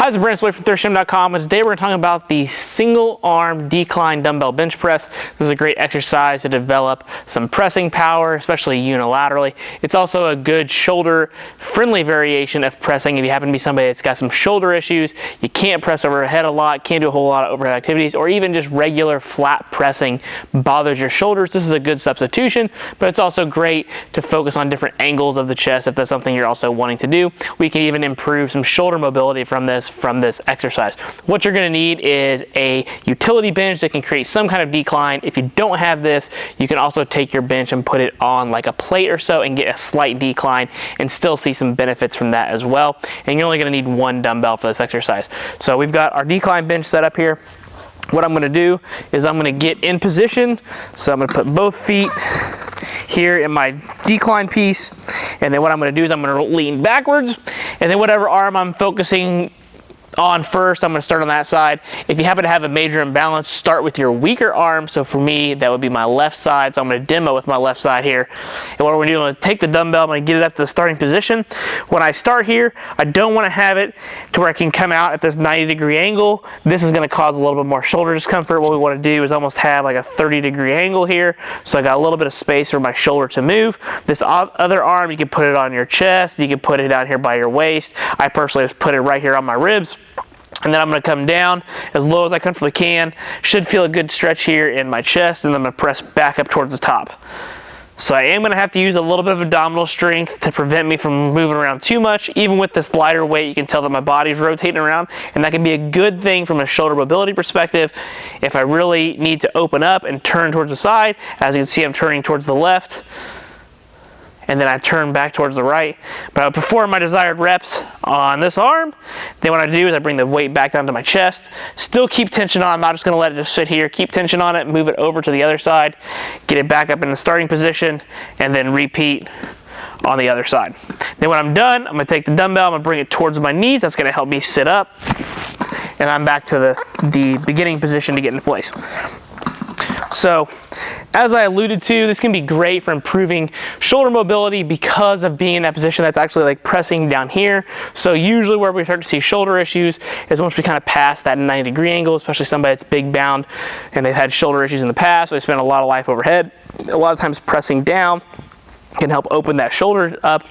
Guys, I'm Brandon from ThirstGym.com, and today we're talking about the single arm decline dumbbell bench press. This is a great exercise to develop some pressing power, especially unilaterally. It's also a good shoulder friendly variation of pressing. If you happen to be somebody that's got some shoulder issues, you can't press overhead a lot, can't do a whole lot of overhead activities, or even just regular flat pressing bothers your shoulders, this is a good substitution. But it's also great to focus on different angles of the chest if that's something you're also wanting to do. We can even improve some shoulder mobility from this exercise. What you're going to need is a utility bench that can create some kind of decline. If you don't have this, you can also take your bench and put it on like a plate or so and get a slight decline and still see some benefits from that as well. And you're only going to need one dumbbell for this exercise. So we've got our decline bench set up here. What I'm going to do is I'm going to get in position. So I'm going to put both feet here in my decline piece, and then what I'm going to do is I'm going to lean backwards, and then whatever arm I'm focusing on first, I'm going to start on that side. If you happen to have a major imbalance, start with your weaker arm. So for me, that would be my left side. So I'm going to demo with my left side here. And what we're going to do, I'm going to take the dumbbell, I'm going to get it up to the starting position. When I start here, I don't want to have it to where I can come out at this 90-degree angle. This is going to cause a little bit more shoulder discomfort. What we want to do is almost have like a 30-degree angle here. So I got a little bit of space for my shoulder to move. This other arm, you can put it on your chest. You can put it down here by your waist. I personally just put it right here on my ribs. And then I'm going to come down as low as I comfortably can. Should feel a good stretch here in my chest, and then I'm going to press back up towards the top. So I am going to have to use a little bit of abdominal strength to prevent me from moving around too much. Even with this lighter weight, you can tell that my body's rotating around, and that can be a good thing from a shoulder mobility perspective. If I really need to open up and turn towards the side, as you can see, I'm turning towards the left, and then I turn back towards the right. But I would perform my desired reps on this arm. Then what I do is I bring the weight back down to my chest. Still keep tension on. I'm not just going to let it just sit here. Keep tension on it, move it over to the other side, get it back up in the starting position, and then repeat on the other side. Then when I'm done, I'm going to take the dumbbell, I'm going to bring it towards my knees. That's going to help me sit up. And I'm back to the beginning position to get into place. So, as I alluded to, this can be great for improving shoulder mobility because of being in that position that's actually like pressing down here. So usually where we start to see shoulder issues is once we kind of pass that 90-degree angle, especially somebody that's big bound and they've had shoulder issues in the past, so they spend a lot of life overhead. A lot of times pressing down can help open that shoulder up,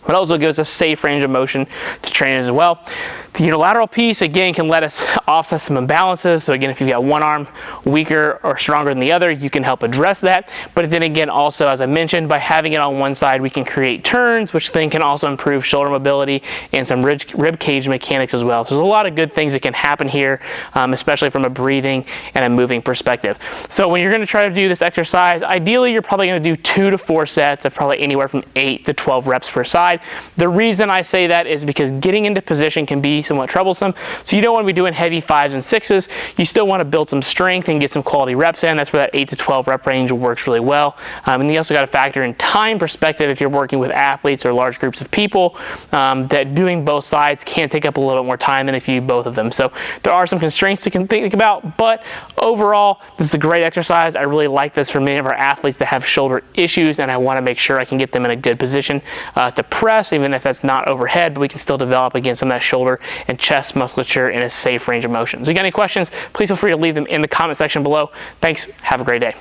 but also gives us safe range of motion to train as well. The unilateral piece, again, can let us offset some imbalances. So again, if you've got one arm weaker or stronger than the other, you can help address that. But then again, also, as I mentioned, by having it on one side, we can create turns, which then can also improve shoulder mobility and some rib cage mechanics as well. So there's a lot of good things that can happen here, especially from a breathing and a moving perspective. So when you're going to try to do this exercise, ideally, you're probably going to do 2 to 4 sets of probably anywhere from 8 to 12 reps per side. The reason I say that is because getting into position can be somewhat troublesome. So you don't want to be doing heavy 5s and 6s. You still want to build some strength and get some quality reps in. That's where that 8 to 12 rep range works really well. And you also got to factor in time perspective if you're working with athletes or large groups of people, that doing both sides can take up a little bit more time than if you do both of them. So there are some constraints to think about, but overall, this is a great exercise. I really like this for many of our athletes that have shoulder issues, and I want to make sure I can get them in a good position to press, even if that's not overhead, but we can still develop again some of that shoulder and chest musculature in a safe range of motion. So if you got any questions, please feel free to leave them in the comment section below. Thanks. Have a great day.